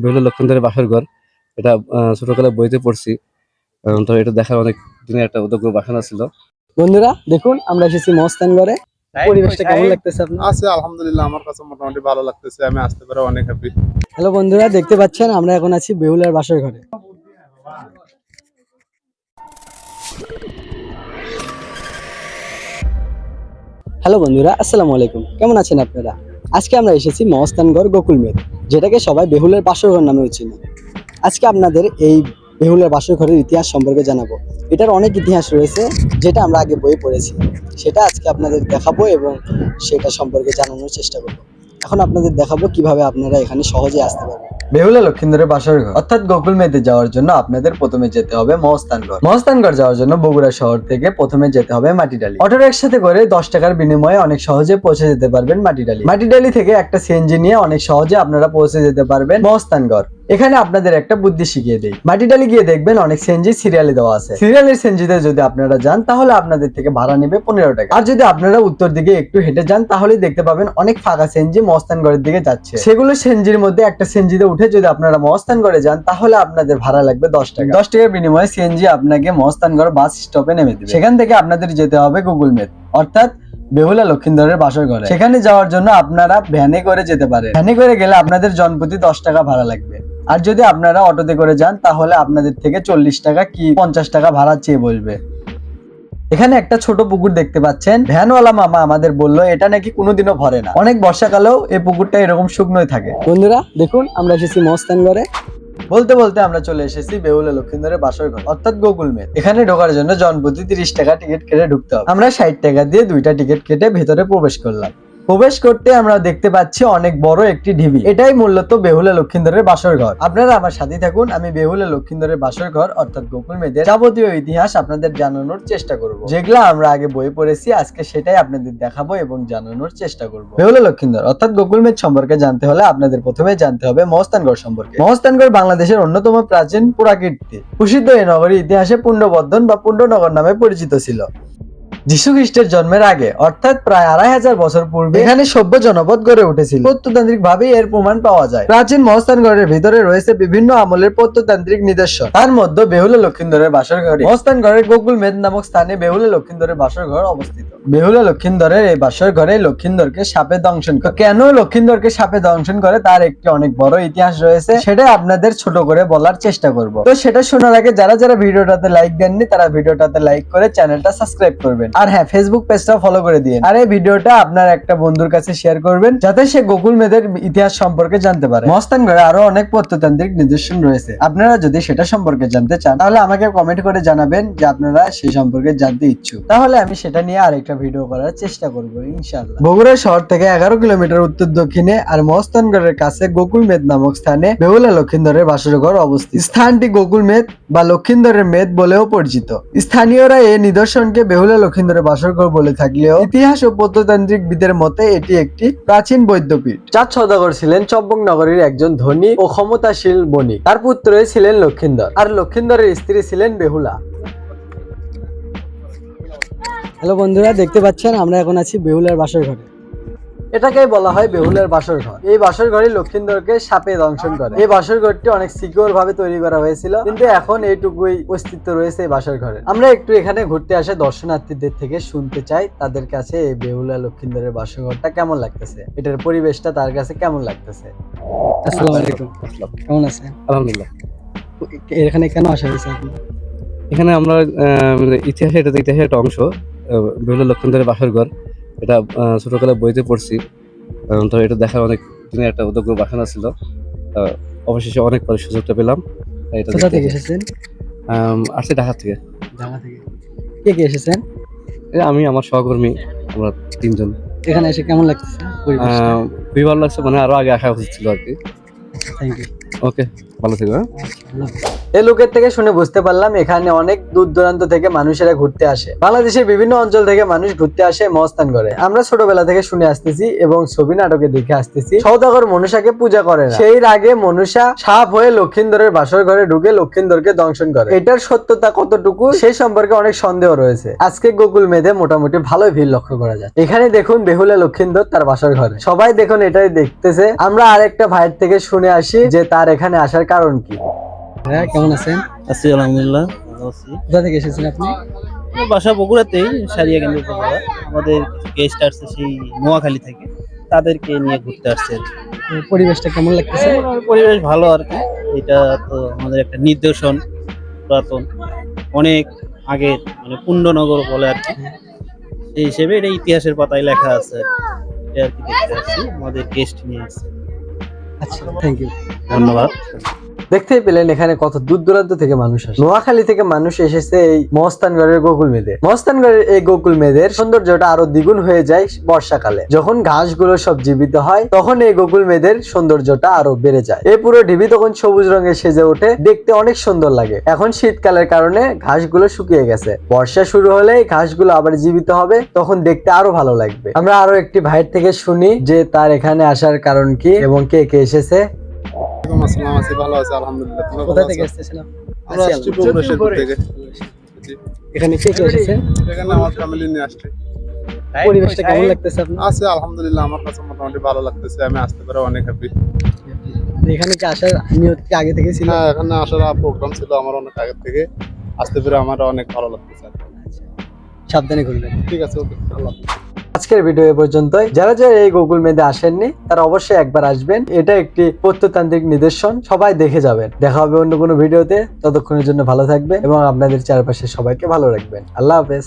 বেহুলা লক্ষিন্দরের বাসর ঘর। এটা ছোটবেলায় বইতে পড়ছি। তো এটা দেখার অনেক দিনের একটা উদ্যোগ বাসনা ছিল। বন্ধুরা দেখুন আমরা এসেছি মহস্থানগড়ে। পরিবেশটা কেমন লাগতেছে আপনার? আছে আলহামদুলিল্লাহ, আমার কাছে মোটামুটি ভালো লাগতেছে। আমি আসতে পারে অনেক হ্যাপি। হ্যালো বন্ধুরা, দেখতে পাচ্ছেন আমরা এখন আছি বেহুলার বাসর ঘরে। হ্যালো বন্ধুরা, আসসালামু আলাইকুম। কেমন আছেন আপনারা? আজকে আমরা এসেছি মহস্থানগড় গোকুল মেদ, যেটাকে সবাই বেহুলার বাসর ঘর নামেও চিনে। আজকে আপনাদের এই বেহুলার বাসর ঘরের ইতিহাস সম্পর্কে জানাবো। এটার অনেক ইতিহাস রয়েছে, যেটা আমরা আগে বই পড়েছি। সেটা আজকে আপনাদের দেখাবো এবং সেটা সম্পর্কে জানানোর চেষ্টা করবো। এখন আপনাদের দেখাবো কিভাবে আপনারা এখানে সহজে আসতে পারবেন। বেহুলা লক্ষিন্দরের বাসর ঘর অর্থাৎ গোকুল মেদে যাওয়ার জন্য আপনাদের প্রথমে যেতে হবে মহস্থানগড়। মহস্থানগড় যাওয়ার জন্য বগুড়া শহর থেকে প্রথমে যেতে হবে মাটিডালি। অটোর একসাথে করে 10 টাকার বিনিময়ে অনেক সহজে পৌঁছে যেতে পারবেন মাটিডালি। মাটিডালি থেকে একটা সিএনজি নিয়ে অনেক সহজে আপনারা পৌঁছে যেতে পারবেন মহস্থানগড়। এখানে আপনাদের একটা বুদ্ধি শিখিয়ে দেই। মাটিডালি গিয়ে দেখবেন অনেক সিএনজি সিরিয়ালে দেওয়া আছে। সিরিয়ালের সিএনজিতে যদি আপনারা যান তাহলে আপনাদের থেকে ভাড়া নেবে 15 টাকা। আর যদি আপনারা উত্তর দিকে একটু হেঁটে যান তাহলেই দেখতে পাবেন অনেক ফাঁকা সিএনজি মহস্থানগড়ের দিকে যাচ্ছে। সেগুলো সিএনজির মধ্যে একটা সিএনজিতে উঠে যদি আপনারা মহস্থানগড়ে যান তাহলে আপনাদের ভাড়া লাগবে 10 টাকা। 10 টাকার বিনিময়ে সিএনজি আপনাকে মহস্থানগড় বাস স্টপে নেমে দেবে। সেখান থেকে আপনাদের যেতে হবে গুগল মেদ অর্থাৎ বেহুলা লক্ষিন্দরের বাসর ঘরে। সেখানে যাওয়ার জন্য আপনারা ভ্যানে করে যেতে পারেন। ভ্যানে করে গেলে আপনাদের জনপ্রতি 10 টাকা ভাড়া লাগবে। আর যদি আপনারা অটোতে করে যান তাহলে আপনাদের থেকে 40 টাকা কি 50 টাকা ভাড়া চেয়ে বসবে। এখানে একটা ছোট পুকুর দেখতে পাচ্ছেন। ভ্যানওয়ালা মামা আমাদের বললো এটা নাকি কোনোদিনও ভরে না, অনেক বর্ষাকালেও এই পুকুরটা এরকম শুকনোই থাকে। বন্ধুরা দেখুন আমরা এসেছি মহস্থানগড়ে। বলতে বলতে আমরা চলে এসেছি বেহুলা লক্ষিন্দরের বাসর ঘর অর্থাৎ গোকুল মেদ। এখানে ঢোকার জন্য জনপ্রতি 30 টাকা টিকিট কেটে ঢুকতে হবে। আমরা 60 টাকা দিয়ে 2টা টিকিট কেটে ভেতরে প্রবেশ করলাম। প্রবেশ করতে আমরা দেখতে পাচ্ছি অনেক বড় একটি ঢিবি। এটাই মূলত বেহুলা লক্ষিন্দরের বাসর ঘর। আপনারা আমার সাথে থাকুন, আমি বেহুলা লক্ষিন্দরের বাসর ঘর অর্থাৎ গোকুল মেদের যাবতীয় ইতিহাস আপনাদের জানানোর চেষ্টা করব। যেগুলো আমরা আগে বই পড়েছি আজকে সেটাই আপনাদের দেখাবো এবং জানানোর চেষ্টা করব। বেহুলা লক্ষিন্দর অর্থাৎ গোকুল মেদ সম্পর্কে জানতে হলে আপনাদের প্রথমে জানতে হবে মহস্থানগড় সম্পর্কে। মহস্থানগড় বাংলাদেশের অন্যতম প্রাচীন পুরাকীর্তি। প্রসিদ্ধ এই নগরী ইতিহাসে পুণ্ডবর্ধন বা পুণ্ডনগর নামে পরিচিত ছিল। যীশু খ্রিস্টের জন্মের আগে অর্থাৎ প্রায় 2500 বছর পূর্বে এখানে সভ্য জনপদ গড়ে উঠেছিল। প্রত্নতান্ত্রিক ভাবে এর প্রমাণ পাওয়া যায়। প্রাচীন মহস্থানগড়ের ভিতরে রয়েছে বিভিন্ন আমলের প্রত্নতান্ত্রিক নিদর্শন। তার মধ্যে বেহুলা লক্ষিন্দরের বাসর ঘরে মহস্থানগড়ের গোকুল মেদ নামক স্থানে বেহুলা লক্ষিন্দরের বাসর ঘর অবস্থিত। বেহুলা লক্ষিন্দরের এই বাসর ঘরে লক্ষিন্দরকে সাপে দংশন করে। কেন লক্ষিন্দরকে সাপে দংশন করে তার একটি অনেক বড় ইতিহাস রয়েছে, সেটা আপনাদের ছোট করে বলার চেষ্টা করব। তো সেটা শোনার আগে যারা যারা ভিডিওটাতে লাইক দেননি তারা ভিডিওটাতে লাইক করে চ্যানেলটা সাবস্ক্রাইব করবেন। আর হ্যাঁ, ফেসবুক পেজটা ফলো করে দিন। আর এই ভিডিওটা আপনার একটা বন্ধুর কাছে শেয়ার করবেন যাতে সে গোকুল মেদের ইতিহাস সম্পর্কে জানতে পারে। মহস্থানগড়ে আরো অনেক প্রত্নতান্ত্রিক নিদর্শন রয়েছে। আপনারা যদি সেটা সম্পর্কে জানতে চান তাহলে আমাকে কমেন্ট করে জানাবেন যে আপনারা সেই সম্পর্কে জানতে ইচ্ছুক। তাহলে আমি সেটা নিয়ে আরেকটা ভিডিও করার চেষ্টা করব ইনশাআল্লাহ। বগুড়া শহর থেকে 11 কিলোমিটার উত্তর দক্ষিণে আর মহস্থানগড়ের কাছে গোকুল মেদ নামক স্থানে বেহুলা লক্ষিন্দরের বাসর ঘর অবস্থিত। স্থানটি গোকুল মেদ বা লক্ষিন্দরের মেদ বলেও পরিচিত। স্থানীয়রা এই নিদর্শনকে বেহুলা লক্ষিন্দরের বাসর ঘর বলে থাকলেও ইতিহাস ও প্রত্নতান্ত্রিক বিদের মতে এটি একটি প্রাচীন বৈদ্যপীঠ। চাঁদ সওদাগর ছিলেন চম্পক নগরীর একজন ধনী ও ক্ষমতাশীল বণিক। তার পুত্র ছিলেন লক্ষিন্দর আর লক্ষিন্দরের স্ত্রী ছিলেন বেহুলা। হ্যালো বন্ধুরা দেখতে পাচ্ছেন আমরা এখন আছি বেহুলার বাসর ঘরে। এটাকেই বলা হয় বেহুলার বাসর ঘর। এই বাসর ঘরে লক্ষিন্দরকে সাপে দংশন করে। এই বাসর ঘরটি অনেক সিকিউর ভাবে তৈরি করা হয়েছিল, কিন্তু এখন এইটুকুই অস্তিত্ব রয়েছে এই বাসর ঘরে। আমরা একটু এখানে ঘুরতে আসে দর্শনার্থীদের থেকে শুনতে চাই তাদের কাছে এই বেহুলা লক্ষিন্দরের বাসর ঘরটা কেমন লাগতেছে, এটার পরিবেশটা তার কাছে কেমন লাগতেছে। আসসালামু আলাইকুম, কেমন আছেন? আলহামদুলিল্লাহ। এখানে কেন আসা হয়েছে আপনার? এখানে আমরা ইতিহাসের একটা অংশ, বেহুলা লক্ষিন্দরের বাসর ঘর। এটা ছোটবেলায় বইতে পড়ছি। তো এটা দেখার অনেক দিনের একটা উদ্যোগ বাসনা ছিল। অবশেষে অনেক পরে সুযোগটা পেলাম। এটা কোথা থেকে এসেছেন? আসছি ঢাকা থেকে। ঢাকা থেকে। কে কে এসেছেন? আমি, আমার সহকর্মী, আমরা 3 জন। এখানে এসে কেমন লাগতেছে পরিবেশটা? খুবই ভালো লাগছে, মানে আরো আগে আসা উচিত ছিল আর কি। Thank you. ওকে, ভালো থেকো। এই লোকের থেকে শুনে বুঝতে পারলাম এখানে অনেক দূর দূরান্ত থেকে মানুষেরা ঘুরতে আসে। বাংলাদেশের বিভিন্ন অঞ্চল থেকে মানুষ ঘুরতে আসে মহস্থানগড়ে। আমরা ছোটবেলা থেকে শুনে আসতেছি এবং ছবি নাটকে দেখে আসতেছি সওদাগর মনুষাকে পূজা করে না। সেই আগে মনুষা সাপ হয়ে লক্ষিন্দরের বাসর ঘরে ঢুকে লক্ষিন্দরকে দংশন করে। এটার সত্যতা কতটুকু সেই সম্পর্কে অনেক সন্দেহ রয়েছে। আজকে গোকুল মেদে মোটামুটি ভালোই ভিড় লক্ষ্য করা যায়। এখানে দেখুন বেহুলা লক্ষিন্দর তার বাসর ঘরে। সবাই দেখুন এটাই দেখতেছে। আমরা আরেকটা ভাইয়ের থেকে শুনে আসি আসি যে তার এখানে আসার কারণ কি। ভাইয়া কেমন আছেন? আছি আলহামদুলিল্লাহ, ভালো আছি। কোথা থেকে এসেছেন আপনি? আমার বাসা বগুড়াতেই, সারিয়াকান্দি উপজেলা। আমাদের গেস্ট আসছে সেই নোয়াখালী থেকে, তাদেরকে নিয়ে ঘুরতে আসছে আর কি। তো পরিবেশটা কেমন লাগতেছে? মোটামুটি পরিবেশ ভালো আর কি। এটা তো আমাদের একটা নিদর্শন, পুরাতন অনেক আগের, মানে পুণ্যনগর বলে আর কি। সেই হিসেবে এটা ইতিহাসের পাতায় লেখা আছে আর কি। এটা আর কি দেখতে আসছি, আমাদের গেস্ট নিয়ে আসছে। আচ্ছা, থ্যাংক ইউ। ধন্যবাদ। দেখতেই পেলেন এখানে কত দূর দূরান্ত থেকে মানুষ আসে। নোয়াখালী থেকে মানুষ এসেছে এই মহস্তানগড়ের গোকুল মেদে। মহস্তানগড়ের এই গোকুল মেদের সৌন্দর্যটা আরো দ্বিগুণ হয়ে যায় বর্ষাকালে, যখন ঘাসগুলো সব জীবিত হয় তখন এই গোকুল মেদের সৌন্দর্যটা আরো বেড়ে যায়। এই পুরো ঢিবি তখন সবুজ রঙে সেজে ওঠে, দেখতে অনেক সুন্দর লাগে। এখন শীতকালের কারণে ঘাসগুলো শুকিয়ে গেছে, বর্ষা শুরু হলে ঘাসগুলো আবার জীবিত হবে, তখন দেখতে আরো ভালো লাগবে। আমরা আরো একটি ভাইয়ের থেকে শুনি যে তার এখানে আসার কারণ কি এবং কে কে এসেছে। ওয়ালাইকুম আসসালাম, আছি ভালো আছে আলহামদুলিল্লাহ। তোমরা কোথা ভালো থেকে আছো? এসেছেন আপনি? আমরা আসছি বগুড়া শেরপুর থেকে। জি। এখানে কে কে এসেছেন? এখানে আমার ফ্যামিলি নিয়ে আসছি। পরিবেশটা কেমন লাগতেছে আপনার? আছে আলহামদুলিল্লাহ, আমার কাছে মোটামুটি ভালো লাগতেছে। আমি আসতে পারে অনেক হ্যাপি। এখানে কি আসার নিয়ত কি আগে থেকে ছিল? না, এখানে আসার প্রোগ্রাম ছিল আমার অনেক আগে থেকে। আসতে পেরে আমার অনেক ভালো লাগতেছে। সাবধানে ঘুরবেন। ঠিক আছে, ওকে, আল্লাহ হাফেজ। আজকের ভিডিও এ পর্যন্তই। যারা যারা এই গোকুল মেদে আসেননি তারা অবশ্যই একবার আসবেন। এটা একটি প্রত্নতান্ত্রিক নিদর্শন, সবাই দেখে যাবেন। দেখা হবে অন্য কোনো ভিডিওতে। ততক্ষণের জন্য ভালো থাকবেন এবং আপনাদের চারপাশে সবাইকে ভালো রাখবেন। আল্লাহ হাফেজ।